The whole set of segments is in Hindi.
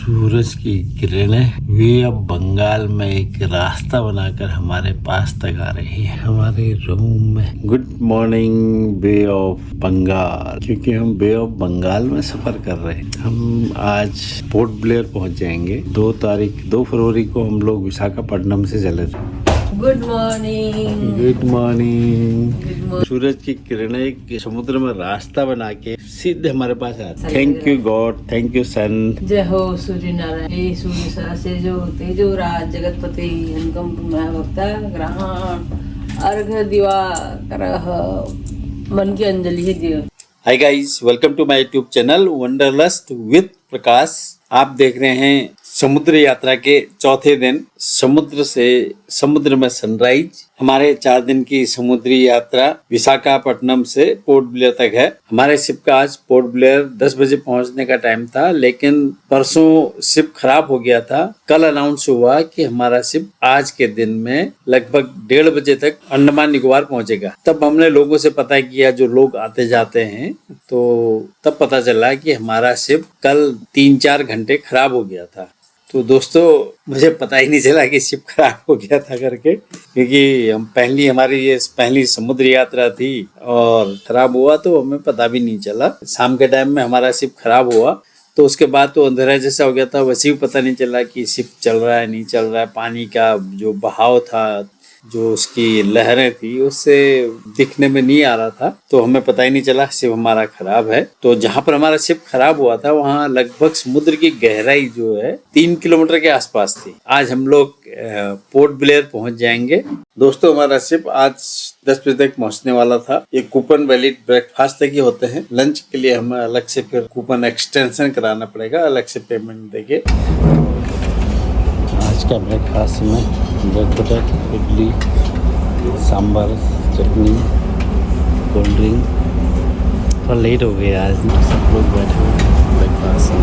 सूरज की किरणें वे अब बंगाल में एक रास्ता बनाकर हमारे पास तक आ रही है हमारे रूम में। Good morning bay of Bengal, क्योंकि हम बे ऑफ बंगाल में सफर कर रहे हैं। हम आज पोर्ट ब्लेयर पहुंच जाएंगे। 2 फरवरी को हम लोग विशाखापट्टनम से चले थे। Good morning. Good morning. सूरज की किरणें समुद्र में रास्ता बना के सीधे हमारे पास आ रही। Thank you god, thank you sun. जय हो सूर्य नारायण। हे सूर्य सहस्र जो तेजो राज जगतपति अनुकंप भक्ता ग्रहण अर्घ दिवाकर मन की अंजलि है दियो। Hi guys, welcome to my YouTube channel Wanderlust with Prakash. आप देख रहे हैं समुद्र यात्रा के चौथे दिन समुद्र में सनराइज। हमारे 4 दिन की समुद्री यात्रा विशाखापट्टनम से पोर्ट ब्लेयर तक है। हमारे शिप का आज पोर्ट ब्लेयर 10 बजे पहुंचने का टाइम था, लेकिन परसों शिप खराब हो गया था। कल अनाउंस हुआ कि हमारा शिप आज के दिन में लगभग 1:30 बजे तक अंडमान निकोबार पहुंचेगा। तब हमने लोगों से पता किया, जो लोग आते जाते हैं, तो तब पता चला कि हमारा शिप कल 3-4 घंटे खराब हो गया था। तो दोस्तों, मुझे पता ही नहीं चला कि शिप खराब हो गया था करके, क्योंकि हमारी ये पहली समुद्री यात्रा थी और खराब हुआ तो हमें पता भी नहीं चला। शाम के टाइम में हमारा शिप खराब हुआ तो उसके बाद तो अंधेरा जैसा हो गया था। वैसे भी पता नहीं चला कि शिप चल रहा है नहीं चल रहा है। पानी का जो बहाव था, जो उसकी लहरें थी, उससे दिखने में नहीं आ रहा था, तो हमें पता ही नहीं चला शिप हमारा खराब है। तो जहाँ पर हमारा शिप खराब हुआ था वहाँ लगभग समुद्र की गहराई जो है 3 किलोमीटर के आसपास थी। आज हम लोग पोर्ट ब्लेयर पहुंच जाएंगे। दोस्तों, हमारा शिप आज 10 बजे तक पहुंचने वाला था। ये कूपन वैलिड ब्रेकफास्ट तक ही होते हैं। लंच के लिए हमें अलग से फिर कूपन एक्सटेंशन कराना पड़ेगा, अलग से पेमेंट देके। आज का ब्रेकफास्ट में ब्रेड बटर, इडली, सांभर, चटनी, कोल्ड ड्रिंक। थोड़ा लेट हो गया आज, सब लोग बैठे हुए ब्रेकफास्ट में।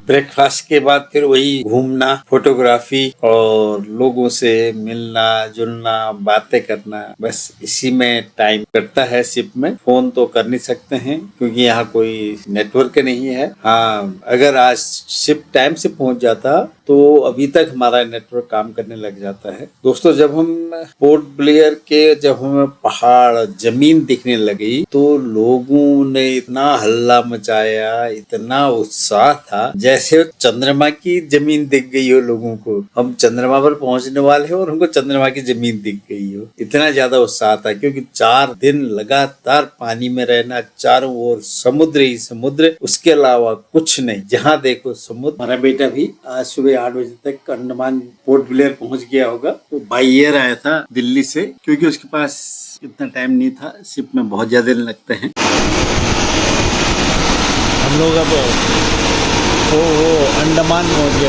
ब्रेकफास्ट के बाद फिर वही घूमना, फोटोग्राफी और लोगों से मिलना जुलना, बातें करना, बस इसी में टाइम कटता है शिप में। फोन तो कर नहीं सकते हैं क्योंकि यहाँ कोई नेटवर्क नहीं है। हाँ, अगर आज शिप टाइम से पहुंच जाता तो अभी तक हमारा नेटवर्क काम करने लग जाता है। दोस्तों, जब हमें पहाड़ जमीन दिखने लगी तो लोगों ने इतना हल्ला मचाया, इतना उत्साह था जैसे चंद्रमा की जमीन दिख गई हो लोगों को। हम चंद्रमा पर पहुंचने वाले हो और हमको चंद्रमा की जमीन दिख गई हो, इतना ज्यादा उत्साह था। क्योंकि 4 दिन लगातार पानी में रहना, चारों ओर समुद्र ही समुद्र, उसके अलावा कुछ नहीं, जहाँ देखो समुद्र। हमारा बेटा भी आज सुबह 8 बजे तक अंडमान पोर्ट ब्लेयर पहुंच गया होगा। तो बाई एयर आया था दिल्ली से, क्योंकि उसके पास इतना टाइम नहीं था। शिप में बहुत ज्यादा दिन लगते हैं। हम लोग अब वो अंडमान पहुंच गए।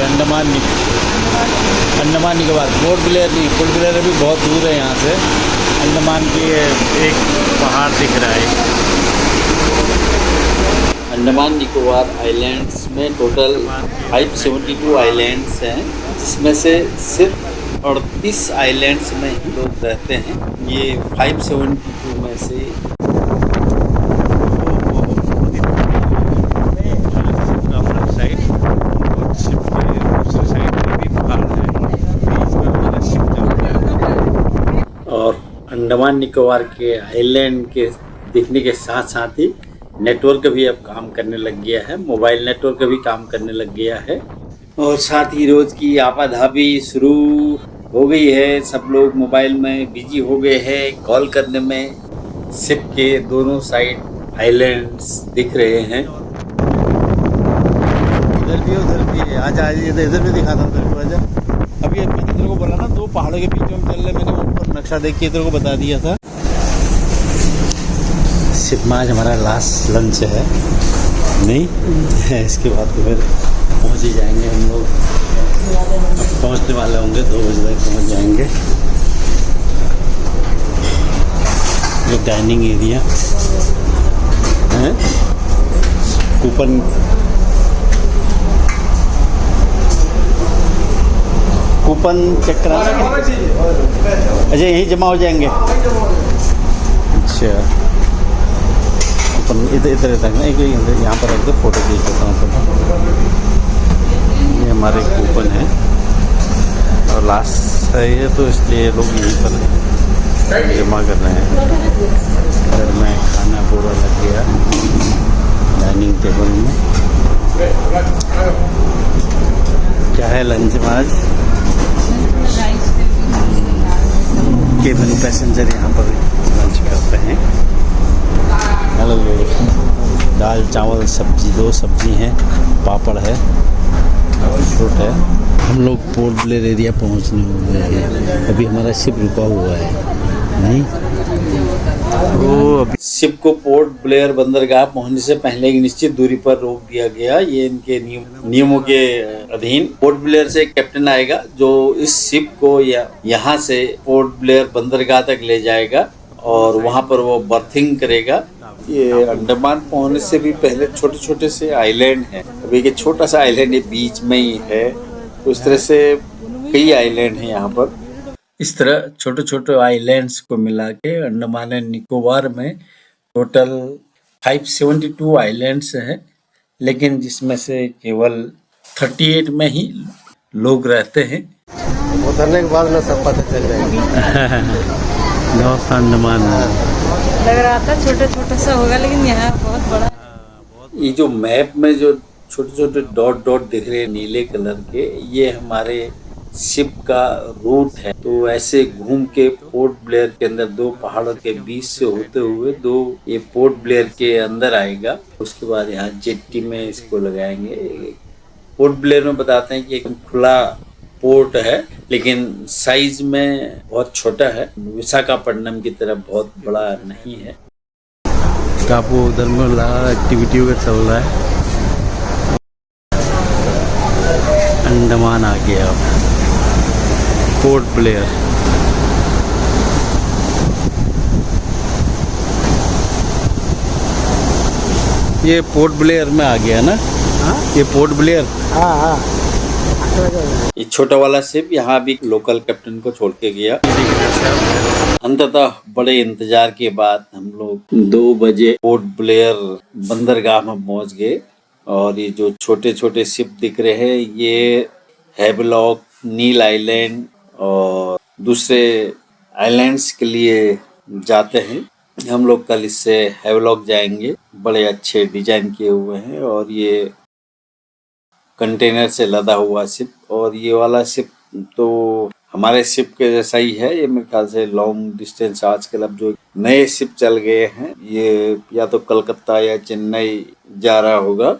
अंडमान निकोबार, पोर्ट ब्लेयर नहीं। पोर्ट ब्लेयर अभी बहुत दूर है यहाँ से। अंडमान की एक पहाड़ दिख रहा है। अंडमान निकोबार आइलैंड्स में टोटल 572 आइलैंड्स हैं, जिसमें से सिर्फ 38 आइलैंड्स में ही लोग रहते हैं। ये 572 में से और अंडमान निकोबार के आइलैंड के दिखने के साथ साथ ही नेटवर्क भी अब काम करने लग गया है। मोबाइल नेटवर्क भी काम करने लग गया है और साथ ही रोज की आपाधापी शुरू हो गई है। सब लोग मोबाइल में बिजी हो गए हैं कॉल करने में। शिप के दोनों साइड आइलैंड्स दिख रहे हैं। इधर भी उधर भी आजा, इधर भी दिखाता हूँ तेरे को। आजा, अभी मैंने तेरे को बोला ना 2 पहाड़ों के बीच में चल रहे। मैंने ऊपर नक्शा देख के तेरे को बता दिया था। शिप में आज हमारा लास्ट लंच है नहीं इसके बाद तो फिर पहुंच ही जाएंगे हम लोग। अब पहुंचने वाले होंगे, 2 बजे तक पहुंच जाएंगे। ये डाइनिंग एरिया है। कूपन चेक कराना। अच्छा, यहीं जमा हो जाएंगे। अच्छा, अपन इधर इधर रखना एक यहाँ पर रख दो, फोटो खींच लेता हूँ सब। ये हमारे कूपन है और लास्ट है ये, तो इसलिए लोग यहीं पर जमा कर रहे हैं। इधर में खाना पूरा लग गया डाइनिंग टेबल में। क्या है लंच में आज? केबिन पैसेंजर यहाँ पर लंच करते हैं। हेलो, दाल चावल सब्जी, 2 सब्जी हैं, पापड़ है और फ्रूट है। हम लोग पोर्ट ब्लेयर एरिया पहुँचने हुए हैं। अभी हमारा शिप रुका हुआ है नहीं, वो अभी शिप को पोर्ट ब्लेयर बंदरगाह पहुंचने से पहले एक निश्चित दूरी पर रोक दिया गया। ये इनके नियमों के अधीन पोर्ट ब्लेयर से एक कैप्टन आएगा जो इस शिप को यहाँ से पोर्ट ब्लेयर बंदरगाह तक ले जाएगा और वहाँ पर वो बर्थिंग करेगा। ये अंडमान पहुंचने से भी पहले छोटे छोटे से आइलैंड हैं। अभी एक छोटा सा आइलैंड ये बीच में ही है, तो इस तरह से कई आइलैंड हैं यहाँ पर। इस तरह छोटे छोटे आइलैंड्स को मिला के अंडमान एंड निकोबार में टोटल 572 आइलैंड्स हैं, लेकिन जिसमें से केवल 38 में ही लोग रहते हैं। उतरने के बाद ना सब पता चल जाएगा। नॉर्थ अंडमान लग रहा था छोटा छोटा सा होगा, लेकिन यहाँ बहुत बड़ा। ये जो मैप में जो छोटे छोटे डॉट डॉट दिख रहे हैं नीले कलर के, ये हमारे शिप का रूट है। तो ऐसे घूम के पोर्ट ब्लेयर के अंदर 2 पहाड़ों के बीच से होते हुए ये पोर्ट ब्लेयर के अंदर आएगा। उसके बाद यहाँ जेट्टी में इसको लगाएंगे। पोर्ट ब्लेयर में बताते हैं कि एक खुला पोर्ट है, लेकिन साइज में बहुत छोटा है। विशाखापट्टनम की तरह बहुत बड़ा नहीं है। टापू उधर में एक्टिविटी वगैरह चल रहा है। अंडमान आ गया पोर्ट ब्लेयर। ये पोर्ट ब्लेयर में आ गया ना? हाँ? ये पोर्ट ब्लेयर। हाँ हाँ, ये छोटा वाला शिप यहाँ भी लोकल कैप्टन को छोड़ के गया। अंततः बड़े इंतजार के बाद हम लोग 2 बजे पोर्ट ब्लेयर बंदरगाह में पहुंच गए। और ये जो छोटे छोटे शिप दिख रहे हैं, ये हैवलॉक, नील आइलैंड और दूसरे आइलैंड्स के लिए जाते हैं। हम लोग कल इससे हैवलॉक जाएंगे। बड़े अच्छे डिजाइन किए हुए हैं और ये कंटेनर से लदा हुआ शिप। और ये वाला शिप तो हमारे शिप के जैसा ही है। ये मेरे ख्याल से लॉन्ग डिस्टेंस आजकल अब जो नए शिप चल गए हैं, ये या तो कलकत्ता या चेन्नई जा रहा होगा।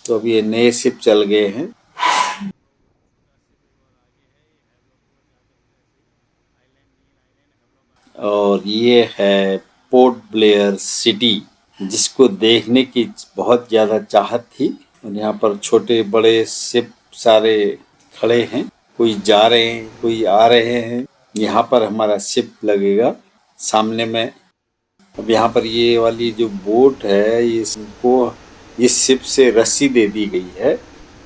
तो अब ये नए शिप चल गए हैं। और ये है पोर्ट ब्लेयर सिटी, जिसको देखने की बहुत ज़्यादा चाहत थी। और यहाँ पर छोटे बड़े शिप सारे खड़े हैं, कोई जा रहे हैं, कोई आ रहे हैं। यहाँ पर हमारा शिप लगेगा सामने में। अब यहाँ पर ये वाली जो बोट है, इसको इस शिप से रस्सी दे दी गई है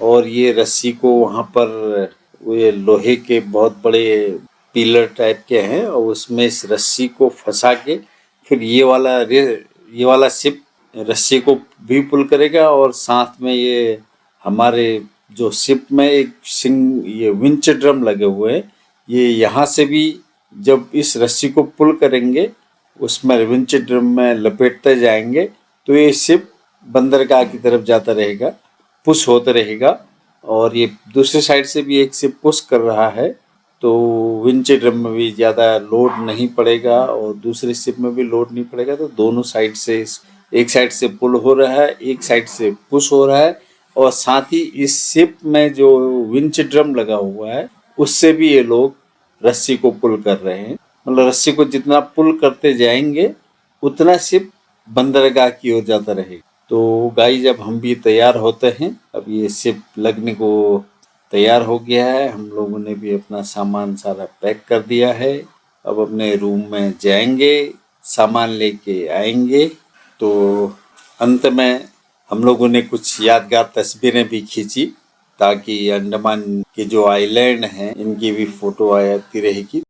और ये रस्सी को वहाँ पर ये लोहे के बहुत बड़े पिलर टाइप के हैं और उसमें इस रस्सी को फंसा के फिर ये वाला शिप रस्सी को भी पुल करेगा और साथ में ये हमारे जो शिप में ये विंच ड्रम लगे हुए हैं, ये यहाँ से भी जब इस रस्सी को पुल करेंगे उसमें विंच ड्रम में लपेटते जाएंगे तो ये शिप बंदरगाह की तरफ जाता रहेगा, पुश होता रहेगा। और ये दूसरी साइड से भी एक शिप पुश कर रहा है, तो विंच ड्रम में भी ज़्यादा लोड नहीं पड़ेगा और दूसरे शिप में भी लोड नहीं पड़ेगा। तो दोनों साइड से, एक साइड से पुल हो रहा है, एक साइड से पुश हो रहा है। और साथ ही इस शिप में जो विंच ड्रम लगा हुआ है उससे भी ये लोग रस्सी को पुल कर रहे हैं। मतलब रस्सी को जितना पुल करते जाएंगे उतना शिप बंदरगाह की ओर जाता रहेगा। तो गाइस, जब हम भी तैयार होते हैं, अब ये शिप लगने को तैयार हो गया है। हम लोगों ने भी अपना सामान सारा पैक कर दिया है। अब अपने रूम में जाएंगे, सामान लेके आएंगे। तो अंत में हम लोगों ने कुछ यादगार तस्वीरें भी खींची ताकि अंडमान के जो आइलैंड हैं इनकी भी फोटो आती रहेगी।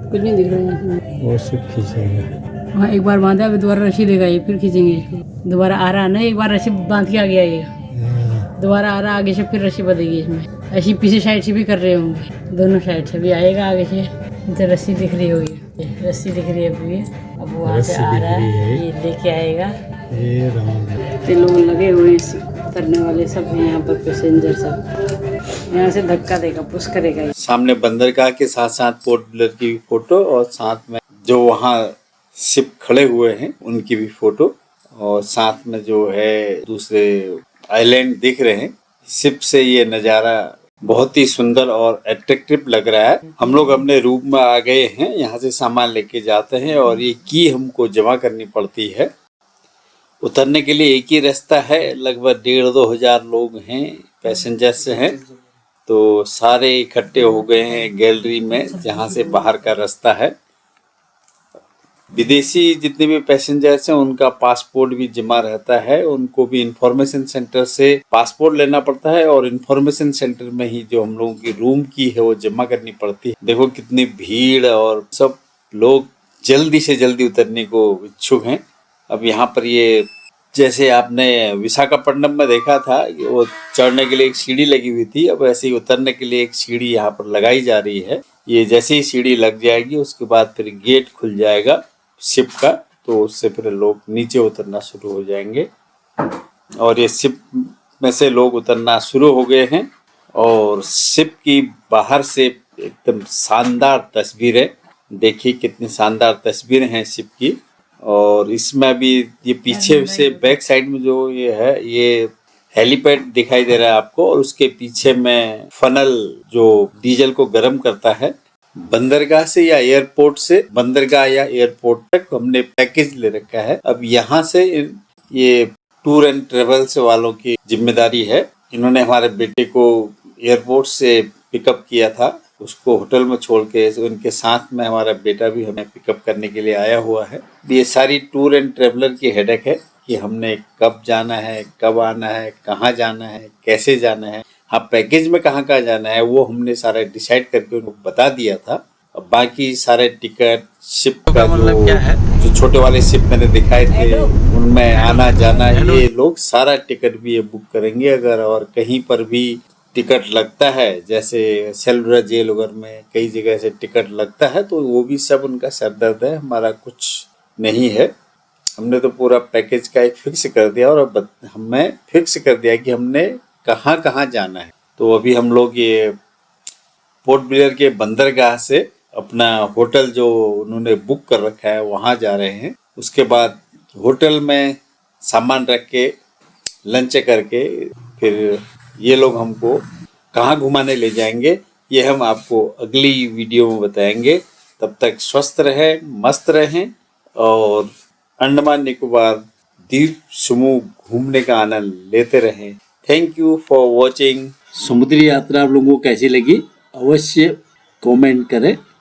कुछ नहीं दिख रहा है। वो सिर्फ खींचेगा। हाँ, एक बार बांधा अभी दोबारा रस्सी देगा ये, फिर खींचेंगे इसको। दोबारा आ रहा है ना, एक बार रस्सी बांध के आ गया ये, दोबारा आ रहा आगे से, फिर रस्सी बंधेगी इसमें। ऐसी पीछे साइड से भी कर रहे होंगे, दोनों साइड से भी आएगा आगे से। इधर रस्सी दिख रही होगी, रस्सी दिख रही है अभी। अब वहाँ से आ रहा है, ये लेके आएगा। ये राउंड ये लोग लगे हुए हैं उतरने वाले, सब हैं यहाँ पर पैसेंजर सब। यहाँ से धक्का देगा, पुश करेगा ये। सामने बंदरगाह के साथ साथ पोर्ट ब्लेयर की भी फोटो और साथ में जो वहाँ शिप खड़े हुए हैं उनकी भी फोटो, और साथ में जो है दूसरे आइलैंड दिख रहे हैं। शिप से ये नज़ारा बहुत ही सुंदर और अट्रैक्टिव लग रहा है। हम लोग अपने रूम में आ गए हैं, यहाँ से सामान लेके जाते हैं और ये की हमको जमा करनी पड़ती है। उतरने के लिए एक ही रास्ता है, लगभग 1,500-2 हजार लोग हैं, पैसेंजर्स हैं, तो सारे इकट्ठे हो गए हैं गैलरी में जहाँ से बाहर का रास्ता है। विदेशी जितने भी पैसेंजर्स हैं उनका पासपोर्ट भी जमा रहता है, उनको भी इंफॉर्मेशन सेंटर से पासपोर्ट लेना पड़ता है और इंफॉर्मेशन सेंटर में ही जो हम लोगों की रूम की है वो जमा करनी पड़ती है। देखो कितनी भीड़, और सब लोग जल्दी से जल्दी उतरने को इच्छुक हैं। अब यहाँ पर ये जैसे आपने विशाखापट्टनम में देखा था कि वो चढ़ने के लिए एक सीढ़ी लगी हुई थी, अब ऐसे ही उतरने के लिए एक सीढ़ी यहाँ पर लगाई जा रही है। ये जैसे ही सीढ़ी लग जाएगी उसके बाद फिर गेट खुल जाएगा शिप का, तो उससे फिर लोग नीचे उतरना शुरू हो जाएंगे। और ये शिप में से लोग उतरना शुरू हो गए हैं और शिप की बाहर से एकदम शानदार तस्वीरें, देखिए कितनी शानदार तस्वीरें हैं शिप की। और इसमें भी ये पीछे से बैक साइड में जो ये है, ये हेलीपैड दिखाई दे रहा है आपको, और उसके पीछे में फनल जो डीजल को गर्म करता है। बंदरगाह से या एयरपोर्ट से बंदरगाह या एयरपोर्ट तक हमने पैकेज ले रखा है। अब यहाँ से ये टूर एंड ट्रेवल्स वालों की जिम्मेदारी है। इन्होंने हमारे बेटे को एयरपोर्ट से पिकअप किया था, उसको होटल में छोड़ के उनके साथ में हमारा बेटा भी हमें पिकअप करने के लिए आया हुआ है। ये सारी टूर एंड ट्रेवलर की हेडेक है कि हमने कब जाना है, कब आना है, कहाँ जाना है, कैसे जाना है। हाँ, पैकेज में कहाँ कहाँ जाना है वो हमने सारा डिसाइड करके उनको बता दिया था। अब बाकी सारे टिकट, शिप का जो छोटे वाले शिप मैंने दिखाए थे उनमें आना जाना, ये लोग सारा टिकट भी ये बुक करेंगे। अगर और कहीं पर भी टिकट लगता है, जैसे सेलुलर जेल वगैरह में कई जगह से टिकट लगता है, तो वो भी सब उनका सरदर्द है, हमारा कुछ नहीं है। हमने तो पूरा पैकेज का एक फिक्स कर दिया और अब हमें फिक्स कर दिया कि हमने कहाँ कहाँ जाना है। तो अभी हम लोग ये पोर्ट ब्लेयर के बंदरगाह से अपना होटल जो उन्होंने बुक कर रखा है वहाँ जा रहे हैं। उसके बाद होटल में सामान रख के लंच करके फिर ये लोग हमको कहाँ घुमाने ले जाएंगे ये हम आपको अगली वीडियो में बताएंगे। तब तक स्वस्थ रहें, मस्त रहें और अंडमान निकोबार द्वीप समूह घूमने का आनंद लेते रहें। Thank you for watching. समुद्री यात्रा आप लोगों को कैसी लगी अवश्य कमेंट करें।